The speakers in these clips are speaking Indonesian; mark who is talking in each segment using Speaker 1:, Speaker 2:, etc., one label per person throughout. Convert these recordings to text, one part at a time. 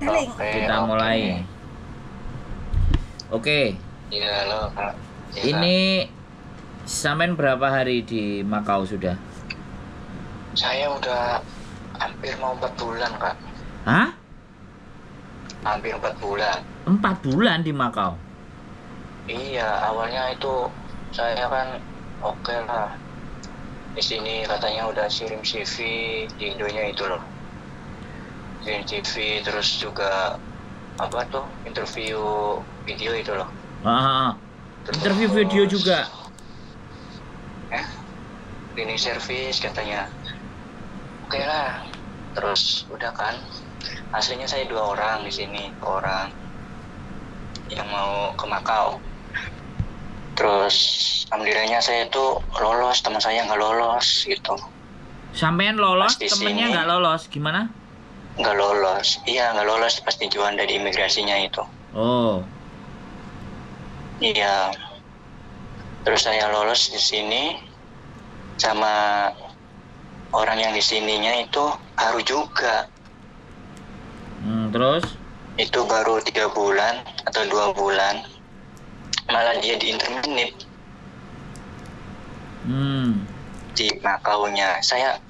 Speaker 1: Kita mulai. Oke.
Speaker 2: Iya, halo, Kak. Ya,
Speaker 1: Ini sampean berapa hari di Makau sudah?
Speaker 2: saya udah hampir mau 4 bulan, Kak.
Speaker 1: Hah?
Speaker 2: Hampir 4 bulan.
Speaker 1: 4 bulan di Makau?
Speaker 2: Iya, awalnya itu saya kan oke lah. Di sini katanya udah kirim CV di Indonya itu loh. Kirim CV terus juga apa tuh interview video itu loh.
Speaker 1: Interview video juga.
Speaker 2: Cleaning service katanya. Oke lah. Terus udah kan. Aslinya saya 2 orang di sini, orang yang mau ke Makau. Terus alhamdulillahnya saya tuh lolos, teman saya nggak lolos gitu.
Speaker 1: Sampean lolos,
Speaker 2: Pas di
Speaker 1: temennya
Speaker 2: sini-
Speaker 1: nggak lolos, gimana?
Speaker 2: Nggak lolos, iya nggak lolos pas dijual dari imigrasinya itu.
Speaker 1: Oh,
Speaker 2: Iya. Terus saya lolos di sini sama orang yang di sininya itu baru juga.
Speaker 1: terus?
Speaker 2: Itu baru 3 bulan atau 2 bulan. Malah dia di interminate di Makaunya. Saya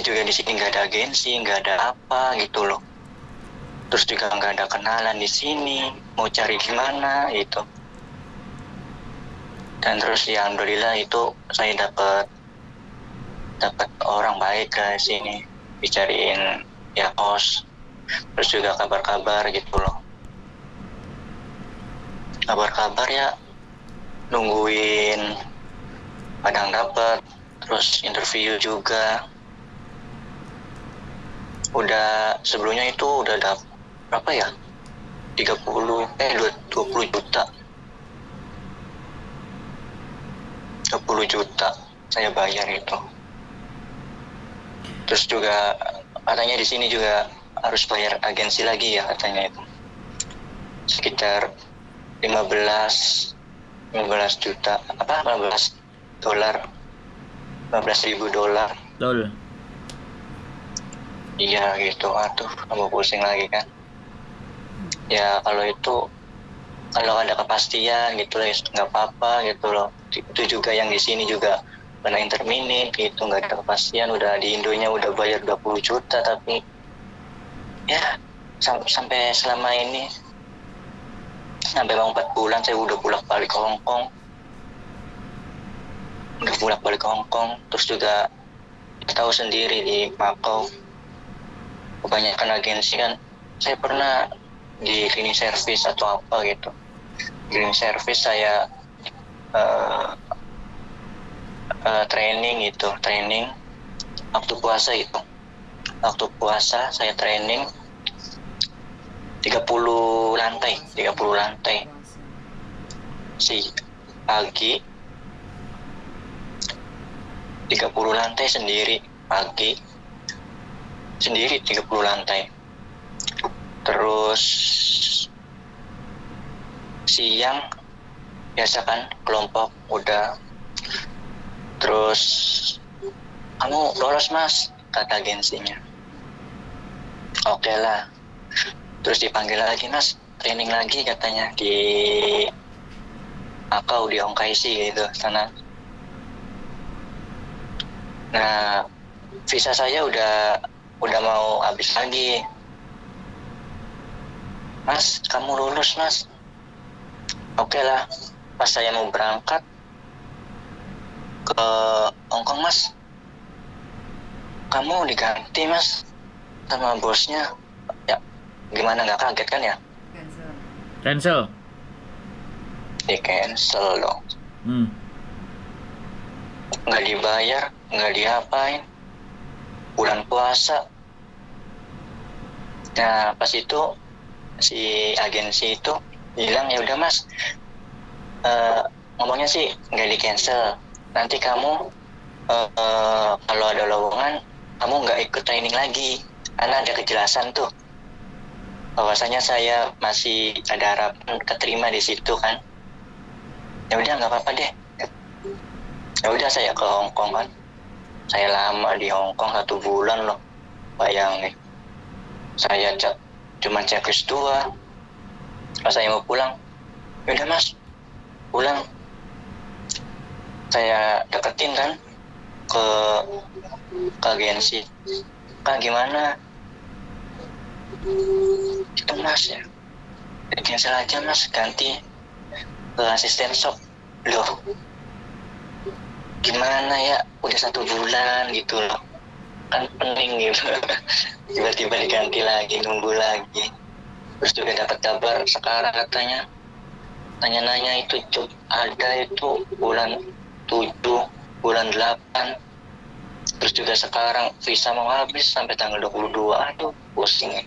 Speaker 2: juga di sini nggak ada agensi, nggak ada apa gitu loh. Terus juga nggak ada kenalan di sini, mau cari gimana gitu. Dan terus ya alhamdulillah itu saya dapat orang baik ke sini, dicariin ya kos, terus juga kabar-kabar gitu loh. Kabar-kabar ya nungguin kadang dapat, terus interview juga. Udah sebelumnya itu udah dapat berapa ya? 20 juta. 20 juta saya bayar itu. Terus juga katanya di sini juga harus bayar agensi lagi ya katanya itu. Sekitar 15 juta, apa 15 dolar, 15.000 dolar.
Speaker 1: Lol.
Speaker 2: Iya gitu, aduh, tambah pusing lagi kan. Ya kalau ada kepastian gitu lah, nggak apa-apa gitu loh. Itu juga yang di sini juga kena interminate gitu, nggak ada kepastian. Udah di Indonya udah bayar 20 juta, tapi ya sampai selama ini, sampai mau 4 bulan saya udah bolak-balik ke Hong Kong. Terus juga tahu sendiri di Makau kebanyakan agensi kan. Saya pernah di cleaning service atau apa gitu. Cleaning service saya training waktu puasa itu. Waktu puasa saya training 30 lantai. Si pagi 30 lantai sendiri, pagi sendiri 30 lantai. Terus siang biasa kan kelompok udah. Terus kamu lolos mas, kata agensinya. Oke lah. Terus dipanggil lagi mas, training lagi katanya di Makau, di Hong Kaisi gitu sana. Nah, visa saya udah mau habis lagi. Mas, kamu lulus mas. Oke lah. Pas saya mau berangkat ke Hong Kong mas, kamu diganti mas sama bosnya. Ya, gimana nggak kaget kan ya?
Speaker 1: Cancel.
Speaker 2: Di cancel dong. Nggak dibayar, nggak diapain. Bulan puasa. Nah pas itu si agensi itu bilang ya udah mas, ngomongnya sih nggak di cancel. Nanti kamu kalau ada lowongan kamu nggak ikut training lagi, karena ada kejelasan tuh bahwasanya saya masih ada harapan keterima di situ kan. Ya udah nggak apa-apa deh. Ya udah saya ke Hong Kong kan. Saya lama di Hong Kong 1 bulan loh, bayangin. Saya cuma checklist 2. Pas saya mau pulang, udah mas pulang. Saya deketin kan ke agensi, Kak gimana itu mas ya, cancel aja mas, ganti ke asisten shop. Loh gimana ya, udah 1 bulan gitu loh, kan pening gitu. Tiba-tiba diganti lagi, nunggu lagi. Terus juga dapat kabar sekarang katanya, nanya-nanya itu job ada itu bulan 7, bulan 8. Terus juga sekarang visa mau habis sampai tanggal 22. Aduh pusing ya.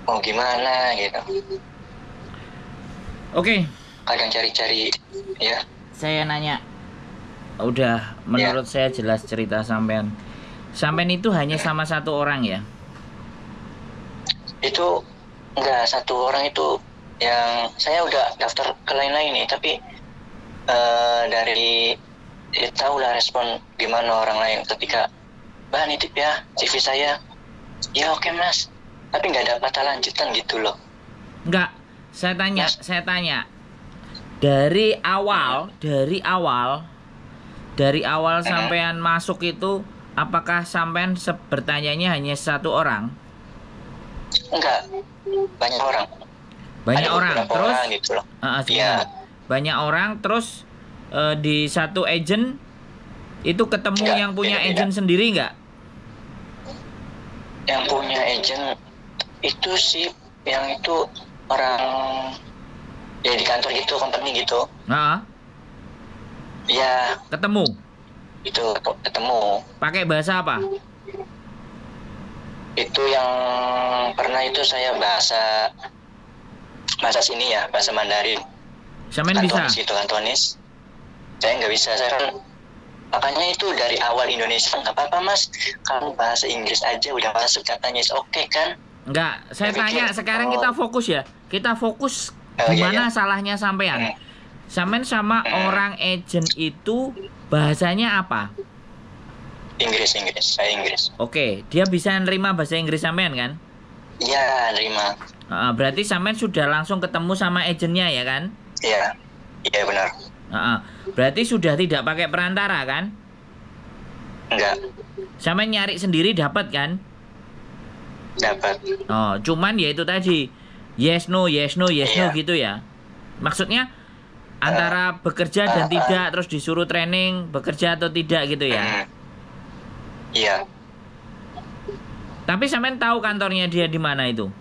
Speaker 2: Mau gimana gitu.
Speaker 1: Oke.
Speaker 2: Kadang cari-cari ya.
Speaker 1: Saya nanya. Udah, menurut saya jelas cerita sampean. Sampean itu hanya sama 1 orang ya?
Speaker 2: Itu enggak 1 orang itu, yang saya udah daftar ke lain-lain nih, tapi dari ya tahu lah respon gimana orang lain ketika nitip ya CV saya, ya oke mas, tapi nggak ada kata lanjutan gitu loh.
Speaker 1: Enggak, saya tanya dari awal sampean masuk itu, apakah sampean bertanyanya hanya 1 orang?
Speaker 2: Enggak, banyak orang.
Speaker 1: Banyak
Speaker 2: ada
Speaker 1: orang terus
Speaker 2: orang gitu loh.
Speaker 1: Banyak orang terus di satu agent itu ketemu
Speaker 2: Enggak,
Speaker 1: yang punya
Speaker 2: beda-beda.
Speaker 1: agent sendiri nggak?
Speaker 2: Yang punya agent itu sih, yang itu orang ya di kantor gitu, company gitu. Ya
Speaker 1: Ketemu.
Speaker 2: itu ketemu.
Speaker 1: Pakai bahasa apa?
Speaker 2: Itu yang pernah itu saya bahasa sini ya, bahasa Mandarin.
Speaker 1: Sampean bisa?
Speaker 2: Kantonis gitu, Kantonis. Saya nggak bisa, saya kan makanya itu dari awal Indonesia nggak apa-apa mas, kamu bahasa Inggris aja udah masuk katanya, oke kan?
Speaker 1: Enggak, saya tanya sekarang kita fokus ya. Kita fokus
Speaker 2: Oh,
Speaker 1: gimana
Speaker 2: iya.
Speaker 1: salahnya sampean. Sampean sama orang agent itu bahasanya apa?
Speaker 2: Inggris, saya Inggris.
Speaker 1: Oke, dia bisa nerima bahasa Inggris sampean kan?
Speaker 2: Iya, nerima.
Speaker 1: Berarti sampean sudah langsung ketemu sama agentnya ya kan?
Speaker 2: Iya, benar.
Speaker 1: Berarti sudah tidak pakai perantara kan?
Speaker 2: Enggak,
Speaker 1: Sampean nyari sendiri dapat kan?
Speaker 2: dapat.
Speaker 1: Cuman ya itu tadi, yes no
Speaker 2: Iya.
Speaker 1: gitu ya. Maksudnya antara bekerja dan tidak, terus disuruh training bekerja atau tidak gitu ya.
Speaker 2: Iya,
Speaker 1: Tapi sampean tahu kantornya dia di mana itu?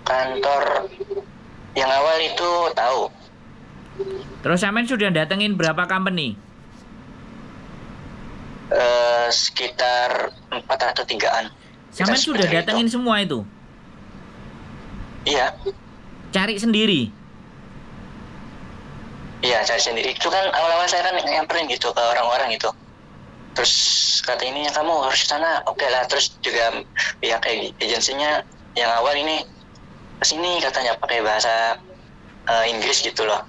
Speaker 2: kantor yang awal itu tahu.
Speaker 1: Terus sampean sudah datengin berapa company?
Speaker 2: Sekitar 4 atau 3-an.
Speaker 1: Sampean sudah datengin semua itu?
Speaker 2: Iya.
Speaker 1: Cari sendiri?
Speaker 2: Iya, cari sendiri. Itu kan awal-awal saya kan nyamperin gitu ke orang-orang itu. Terus kata ini kamu harus ke sana. Oke lah, terus juga pihak agensinya yang awal ini kesini katanya pakai bahasa Inggris gitu loh.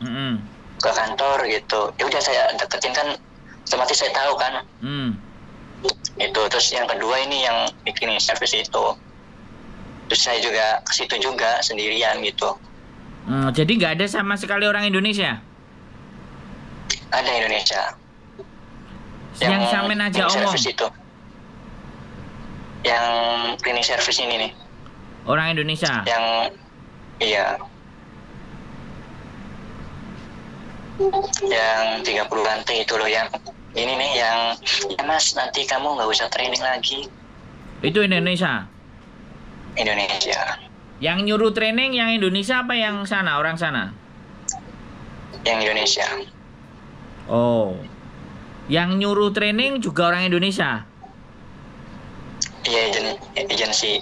Speaker 2: Ke kantor gitu. Ya udah saya deketin kan, otomatis saya tahu kan. Itu terus yang kedua ini yang bikin service itu. Terus saya juga ke situ juga sendirian gitu.
Speaker 1: Jadi nggak ada sama sekali orang Indonesia?
Speaker 2: Ada Indonesia.
Speaker 1: Yang sampean aja omong?
Speaker 2: Itu. Yang cleaning service ini nih.
Speaker 1: Orang Indonesia?
Speaker 2: Iya. Yang 30 lantai itu loh, yang ini nih, yang ya mas nanti kamu nggak usah training lagi.
Speaker 1: Itu Indonesia?
Speaker 2: Indonesia.
Speaker 1: Yang nyuruh training yang Indonesia apa yang sana, orang sana?
Speaker 2: Yang Indonesia.
Speaker 1: Oh. Yang nyuruh training juga orang Indonesia?
Speaker 2: Iya, agensi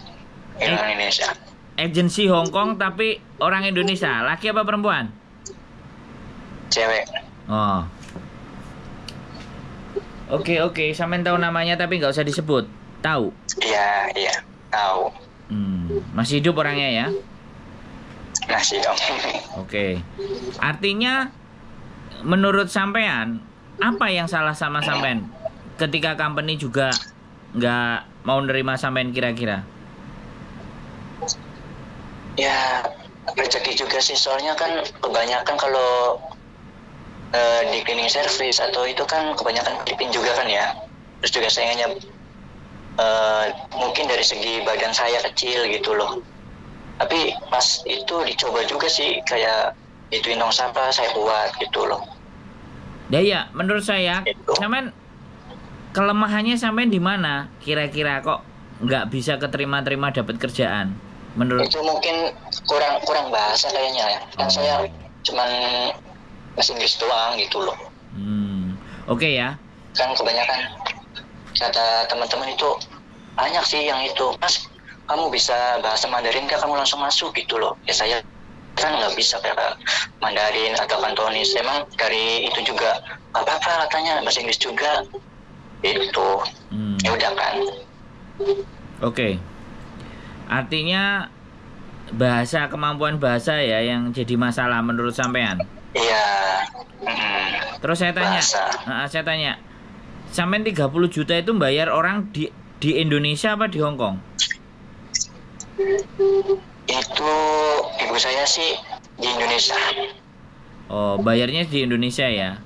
Speaker 2: orang Indonesia.
Speaker 1: Agensi Hong Kong tapi orang Indonesia. Laki apa perempuan?
Speaker 2: Cewek.
Speaker 1: Oh. Oke, sampean tahu namanya tapi nggak usah disebut. Tahu?
Speaker 2: Iya, tahu.
Speaker 1: Masih hidup orangnya ya?
Speaker 2: Masih dong.
Speaker 1: Oke. Artinya menurut sampean apa yang salah sama sampean? ketika company juga nggak mau nerima sampean kira-kira?
Speaker 2: Ya rezeki juga sih, soalnya kan kebanyakan kalau di cleaning service atau itu kan kebanyakan Filipin juga kan ya. Terus juga saingannya mungkin dari segi badan saya kecil gitu loh. Tapi pas itu dicoba juga sih, kayak ituin tong sampah saya buat gitu loh.
Speaker 1: Ya, menurut saya,
Speaker 2: Gitu.
Speaker 1: sampean kelemahannya sampean di mana? Kira-kira kok nggak bisa keterima-terima dapat kerjaan? Menurut
Speaker 2: Itu mungkin kurang bahasa kayaknya ya. Kan saya cuman bahasa Inggris doang gitu loh.
Speaker 1: Oke ya.
Speaker 2: Kan kebanyakan kata teman-teman itu banyak sih yang itu, Mas kamu bisa bahasa Mandarin kah, kamu langsung masuk gitu loh. Ya saya kan nggak bisa kayak Mandarin atau Kantonis. Emang dari itu juga nggak apa-apa katanya, bahasa Inggris juga itu. Ya udah kan.
Speaker 1: Oke. Artinya kemampuan bahasa ya yang jadi masalah menurut sampean.
Speaker 2: Iya.
Speaker 1: Terus saya tanya, sampean 30 juta itu bayar orang di Indonesia apa di Hong Kong?
Speaker 2: Itu ibu saya sih di Indonesia.
Speaker 1: Oh, bayarnya di Indonesia ya.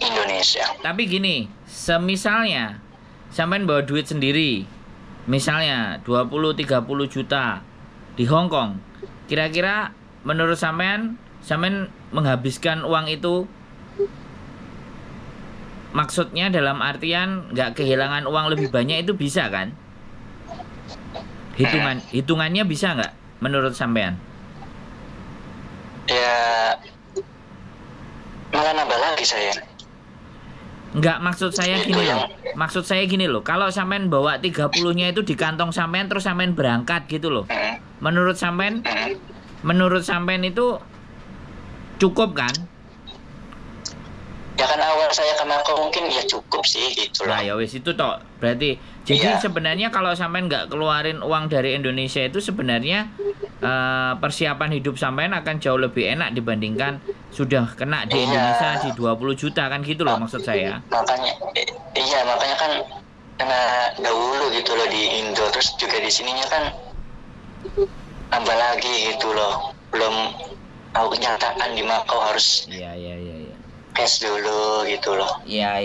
Speaker 2: Indonesia.
Speaker 1: Tapi gini, semisalnya sampean bawa duit sendiri, misalnya 20-30 juta di Hong Kong, kira-kira menurut sampean menghabiskan uang itu, maksudnya dalam artian nggak kehilangan uang lebih banyak, itu bisa kan? Hitungannya bisa nggak menurut sampean?
Speaker 2: Ya malah nambah lagi saya.
Speaker 1: Enggak, maksud saya gini loh. Kalau sampean bawa 30-nya itu di kantong sampean terus sampean berangkat gitu loh. Menurut sampean itu cukup kan?
Speaker 2: Ya kan awal saya ke Maroko mungkin ya cukup sih gitu loh.
Speaker 1: Nah ya wis itu toh. Berarti jadi sebenarnya kalau sampean nggak keluarin uang dari Indonesia itu sebenarnya persiapan hidup sampean akan jauh lebih enak dibandingkan sudah kena di Indonesia di 20 juta kan gitu loh maksud saya.
Speaker 2: Makanya kan kena dahulu gitu loh di Indo, terus juga di sininya kan tambah lagi gitu loh. Belum tahu kenyataan di Makau harus
Speaker 1: Iya.
Speaker 2: cash dulu gitu loh.
Speaker 1: Iya.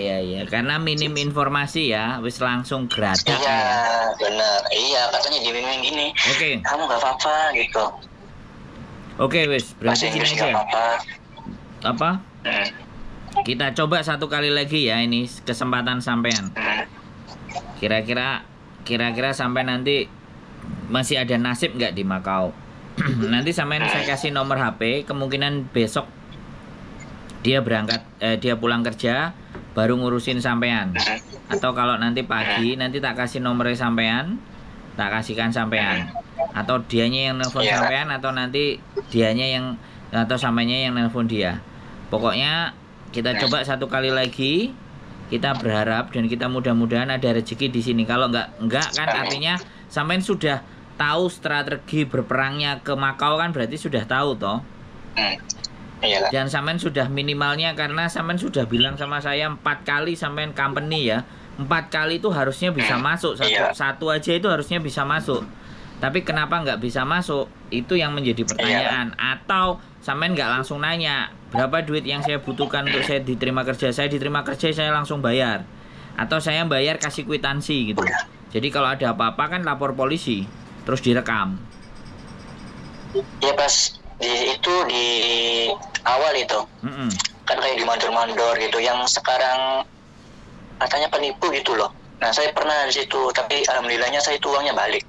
Speaker 1: Karena minim informasi ya, wis langsung gratis.
Speaker 2: Iya, benar. Iya, katanya dibimbing gini.
Speaker 1: Oke.
Speaker 2: Kamu nggak apa-apa gitu.
Speaker 1: Oke, wis. Berarti
Speaker 2: Bahasa
Speaker 1: gini
Speaker 2: Inggris nggak
Speaker 1: aja.
Speaker 2: apa-apa.
Speaker 1: Apa? Kita coba satu kali lagi ya, ini kesempatan sampean. Kira-kira sampai nanti masih ada nasib nggak di Makau? Nanti sampean saya kasih nomor HP, kemungkinan besok dia pulang kerja baru ngurusin sampean. Atau kalau nanti pagi nanti tak kasih nomornya sampean, tak kasihkan sampean. Atau dianya yang nelpon sampean atau nanti sampeannya yang nelpon dia. Pokoknya kita coba satu kali lagi. Kita berharap dan kita mudah-mudahan ada rezeki di sini. Kalau enggak kan artinya sampean sudah tahu strategi berperangnya ke Makau kan, berarti sudah tahu toh. Dan sampean sudah minimalnya, karena sampean sudah bilang sama saya 4 kali sampean company ya. 4 kali itu harusnya bisa masuk. Satu aja itu harusnya bisa masuk. Tapi kenapa nggak bisa masuk? Itu yang menjadi pertanyaan. Atau sampean nggak langsung nanya berapa duit yang saya butuhkan untuk saya diterima kerja. Saya diterima kerja saya langsung bayar. Atau saya bayar kasih kwitansi gitu. Jadi kalau ada apa-apa kan lapor polisi, terus direkam.
Speaker 2: Ya pas di awal itu kan kayak dimandor-mandor gitu, yang sekarang katanya penipu gitu loh. Nah saya pernah di situ, tapi alhamdulillahnya saya itu uangnya balik.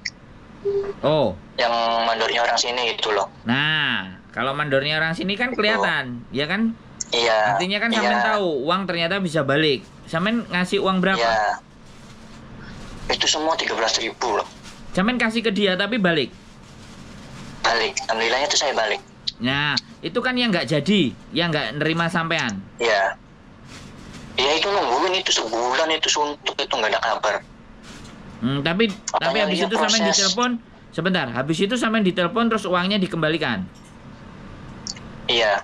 Speaker 1: Oh,
Speaker 2: yang mandornya orang sini gitu loh.
Speaker 1: Nah kalau mandornya orang sini kan kelihatan, ya kan?
Speaker 2: Iya.
Speaker 1: Artinya kan sampean tahu uang ternyata bisa balik. Sampean ngasih uang berapa?
Speaker 2: Iya. Itu semua 13.000 loh.
Speaker 1: Sampean kasih ke dia tapi balik.
Speaker 2: Alhamdulillahnya itu saya balik.
Speaker 1: Nah, itu kan yang nggak jadi, yang nggak nerima sampean.
Speaker 2: Iya. Ya itu nungguin itu sebulan itu suntuk itu nggak ada kabar.
Speaker 1: Tapi habis itu sampean ditelepon. Sebentar, habis itu sampean ditelepon terus uangnya dikembalikan.
Speaker 2: Iya.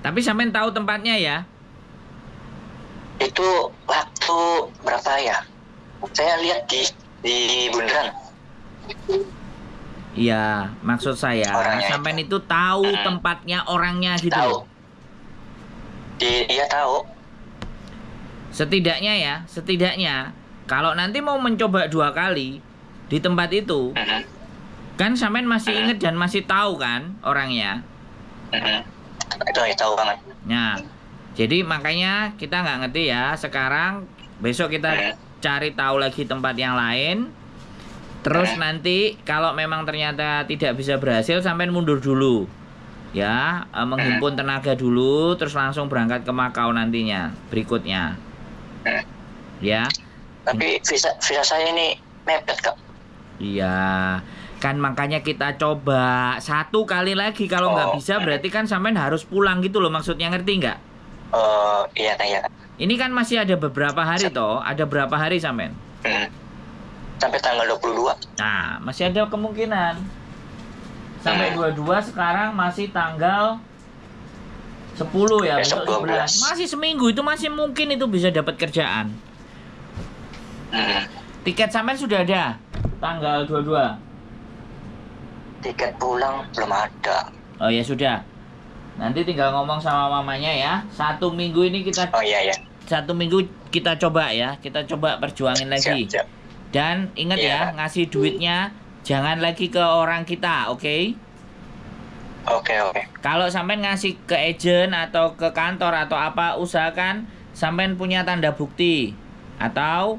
Speaker 1: Tapi sampean tahu tempatnya ya?
Speaker 2: Itu waktu berapa ya? Saya lihat di bundaran.
Speaker 1: Iya, maksud saya
Speaker 2: Orangnya
Speaker 1: sampean itu tahu tempatnya orangnya gitu
Speaker 2: Tahu.
Speaker 1: loh.
Speaker 2: Dia tahu.
Speaker 1: Setidaknya kalau nanti mau mencoba 2 kali di tempat itu, kan sampean masih inget dan masih tahu kan orangnya.
Speaker 2: Itu tahu banget.
Speaker 1: Nah, jadi makanya kita nggak ngerti ya. Sekarang besok kita cari tahu lagi tempat yang lain. Terus nanti kalau memang ternyata tidak bisa berhasil, sampean mundur dulu. Ya, menghimpun tenaga dulu, terus langsung berangkat ke Makau nantinya, berikutnya. Ya.
Speaker 2: Tapi visa saya ini mepet, Kak.
Speaker 1: Iya. Kan makanya kita coba 1 kali lagi. Kalau nggak bisa berarti kan sampean harus pulang gitu loh, maksudnya, ngerti nggak?
Speaker 2: Oh, iya, Kak.
Speaker 1: Ini kan masih ada beberapa hari toh. Ada berapa hari sampean?
Speaker 2: Sampai tanggal 22.
Speaker 1: Nah, masih ada kemungkinan. Sampai 22 sekarang masih tanggal 10 ya,
Speaker 2: Besok
Speaker 1: besok 11. Masih seminggu, itu masih mungkin itu bisa dapat kerjaan. Tiket sampean sudah ada tanggal 22.
Speaker 2: Tiket pulang belum ada.
Speaker 1: Oh ya sudah. Nanti tinggal ngomong sama mamanya ya. 1 minggu ini kita
Speaker 2: Oh iya ya.
Speaker 1: 1 minggu kita coba ya. Kita coba perjuangin lagi.
Speaker 2: Siap.
Speaker 1: Dan ingat ya, ngasih duitnya jangan lagi ke orang kita, oke?
Speaker 2: Oke.
Speaker 1: Kalau sampean ngasih ke agent atau ke kantor atau apa, usahakan sampean punya tanda bukti atau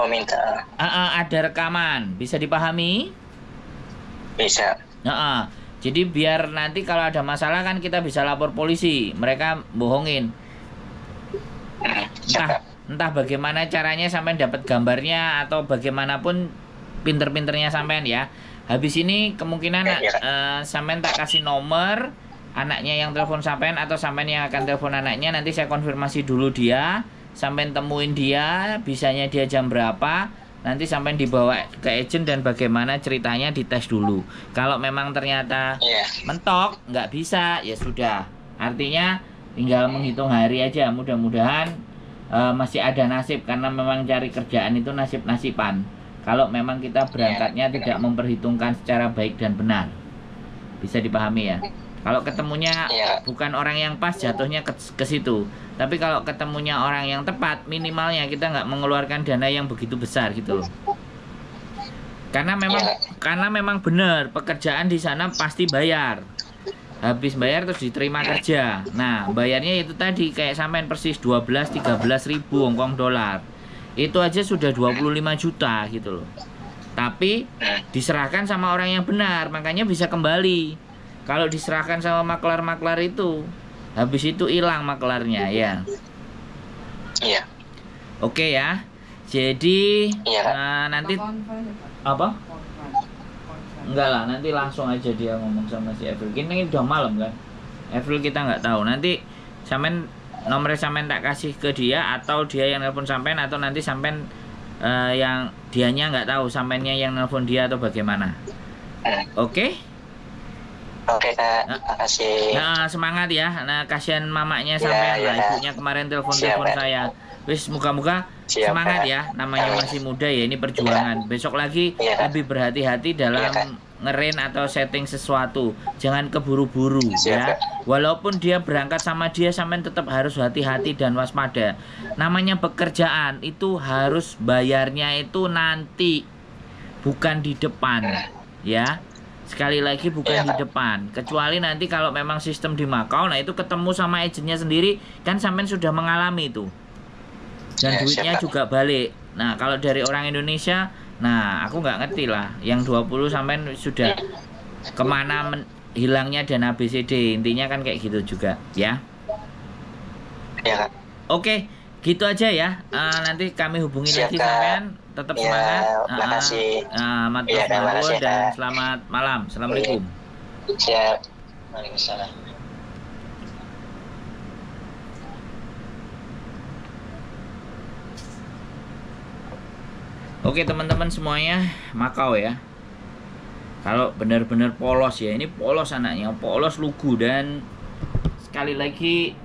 Speaker 2: minta.
Speaker 1: ada rekaman. Bisa dipahami?
Speaker 2: Bisa.
Speaker 1: Jadi biar nanti kalau ada masalah kan kita bisa lapor polisi. Mereka bohongin. Entah bagaimana caranya sampean dapat gambarnya atau bagaimanapun pinter-pinternya sampean ya. Habis ini kemungkinan sampean tak kasih nomor anaknya yang telepon sampean atau sampean yang akan telepon anaknya. Nanti saya konfirmasi dulu dia, sampean temuin dia, bisanya dia jam berapa. Nanti sampean dibawa ke agent dan bagaimana ceritanya dites dulu. Kalau memang ternyata mentok nggak bisa, ya sudah. Artinya tinggal menghitung hari aja. Mudah-mudahan masih ada nasib, karena memang cari kerjaan itu nasib-nasiban. Kalau memang kita berangkatnya tidak memperhitungkan secara baik dan benar. Bisa dipahami ya. Kalau ketemunya bukan orang yang pas, jatuhnya ke situ. Tapi kalau ketemunya orang yang tepat, minimalnya kita nggak mengeluarkan dana yang begitu besar gitu loh. Karena memang benar pekerjaan di sana pasti bayar. Habis bayar terus diterima kerja. Nah, bayarnya itu tadi kayak sampean persis 12-13 ribu Hongkong dolar. Itu aja sudah 25 juta gitu loh. Tapi diserahkan sama orang yang benar, makanya bisa kembali. Kalau diserahkan sama maklar-maklar itu, habis itu hilang maklarnya ya.
Speaker 2: Iya.
Speaker 1: Oke ya. Jadi nanti apa? Enggak lah, nanti langsung aja dia ngomong sama si Avril. Ini udah malam kan? Avril kita nggak tahu. Nanti sampean nomornya sampean tak kasih ke dia, atau dia yang nelpon sampean, atau nanti sampean yang dianya nggak tahu, sampeannya yang nelpon dia atau bagaimana. Oke?
Speaker 2: Oke, Kak. Makasih.
Speaker 1: Nah, semangat ya. Nah, kasihan mamanya sampean lah. Ibunya kemarin telepon saya. Wis, moga-moga semangat ya. Namanya masih muda ya, ini perjuangan. Besok lagi lebih berhati-hati dalam ngeren atau setting sesuatu. Jangan keburu-buru ya. Walaupun dia berangkat sama dia, sampean tetap harus hati-hati dan waspada. Namanya pekerjaan itu harus bayarnya itu nanti, bukan di depan ya. Sekali lagi bukan di depan. Kecuali nanti kalau memang sistem di Makau, nah itu ketemu sama agennya sendiri, kan sampean sudah mengalami itu. Dan duitnya juga balik. Nah, kalau dari orang Indonesia, nah aku nggak ngerti lah. Yang 20 sampean sudah kemana hilangnya dana ABCD. Intinya kan kayak gitu juga ya. Oke, gitu aja ya. Nanti kami hubungi lagi sampean. Tetap semangat.
Speaker 2: Makasih.
Speaker 1: Terima kasih dan selamat malam. Assalamualaikum.
Speaker 2: Siap. Waalaikumsalam.
Speaker 1: Oke teman-teman semuanya, Makau ya. Kalau benar-benar polos ya, ini polos anaknya, polos lugu, dan sekali lagi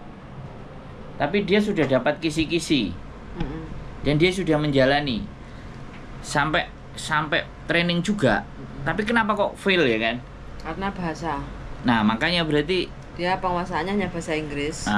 Speaker 1: tapi dia sudah dapat kisi-kisi
Speaker 3: Mm-mm.
Speaker 1: dan dia sudah menjalani sampai training juga, tapi kenapa kok fail ya kan?
Speaker 3: Karena bahasa.
Speaker 1: Nah makanya berarti
Speaker 3: Dia penguasaannya hanya bahasa Inggris.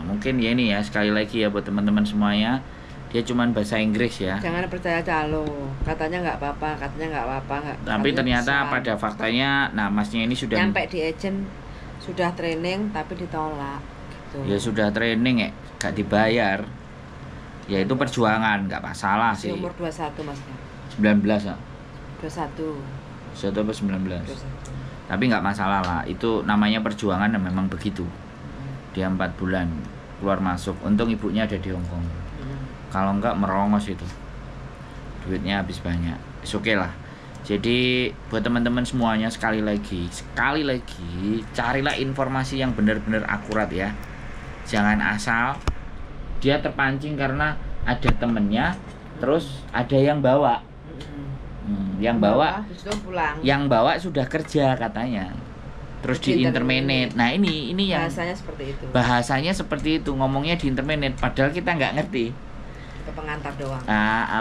Speaker 1: mungkin ya ini ya, sekali lagi ya buat teman-teman semuanya, dia cuman bahasa Inggris ya.
Speaker 3: Jangan percaya calo. Katanya nggak apa-apa, katanya nggak apa-apa.
Speaker 1: Tapi
Speaker 3: katanya
Speaker 1: ternyata
Speaker 3: bisa.
Speaker 1: pada faktanya, nah masnya ini sudah
Speaker 3: Nyampe di agent sudah training tapi ditolak. Gitu.
Speaker 1: ya sudah training ya, gak dibayar. Ya itu perjuangan, nggak masalah
Speaker 3: Di
Speaker 1: sih.
Speaker 3: umur 21 Mas.
Speaker 1: 19 ya.
Speaker 3: 21.
Speaker 1: 1 atau 19.
Speaker 3: 21.
Speaker 1: Tapi nggak masalah lah, itu namanya perjuangan dan memang begitu. Dia 4 bulan keluar masuk, untung ibunya ada di Hongkong. Kalau enggak merongos itu, duitnya habis banyak. Oke lah. Jadi buat teman-teman semuanya, sekali lagi carilah informasi yang benar-benar akurat ya. Jangan asal dia terpancing karena ada temennya, terus ada yang bawa. Yang bawa
Speaker 3: Habis itu pulang.
Speaker 1: yang bawa sudah kerja katanya, terus di interminate. Nah ini yang
Speaker 3: Bahasanya seperti itu.
Speaker 1: bahasanya seperti itu, ngomongnya di interminate, padahal kita nggak ngerti.
Speaker 3: Ke pengantar doang.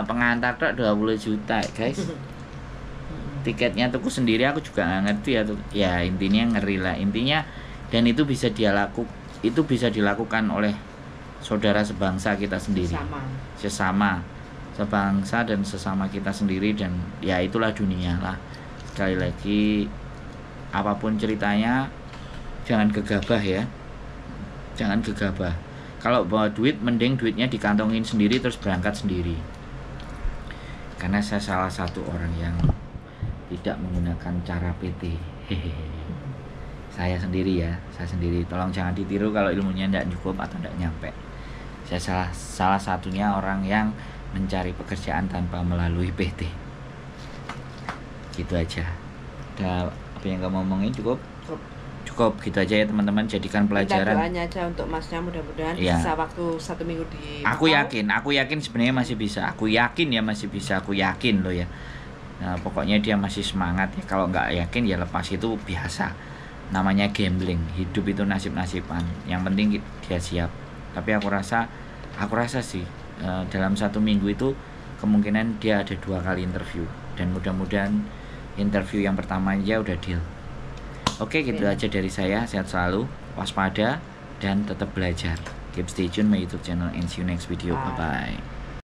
Speaker 1: Pengantar tok 20 juta guys. Tiketnya tuku sendiri aku juga nggak ngerti ya intinya ngeri lah intinya. Dan itu bisa dilakukan oleh saudara sebangsa kita sendiri, sesama sebangsa dan sesama kita sendiri. Dan ya itulah dunia lah. Sekali lagi, apapun ceritanya, jangan gegabah ya, jangan gegabah. Kalau bawa duit, mending duitnya dikantongin sendiri terus berangkat sendiri. Karena saya salah satu orang yang tidak menggunakan cara PT. Saya sendiri, tolong jangan ditiru kalau ilmunya tidak cukup atau tidak nyampe. Saya salah satunya orang yang mencari pekerjaan tanpa melalui PT. Gitu aja. Ada apa yang kamu ngomongin cukup gitu aja ya teman-teman, jadikan pelajaran.
Speaker 3: Kita doanya aja untuk Masnya, mudah-mudahan
Speaker 1: Ya.
Speaker 3: bisa waktu 1 minggu di
Speaker 1: Aku
Speaker 3: Macau.
Speaker 1: yakin sebenarnya masih bisa. Aku yakin loh ya. Nah, pokoknya dia masih semangat ya. Kalau nggak yakin ya lepas, itu biasa. Namanya gambling, hidup itu nasib-nasiban. Yang penting dia siap. Tapi aku rasa sih dalam 1 minggu itu kemungkinan dia ada 2 kali interview, dan mudah-mudahan interview yang pertama aja udah deal. Oke, gitu aja dari saya. Sehat selalu, waspada, dan tetap belajar. Keep stay tune my YouTube channel and see you next video. Bye bye.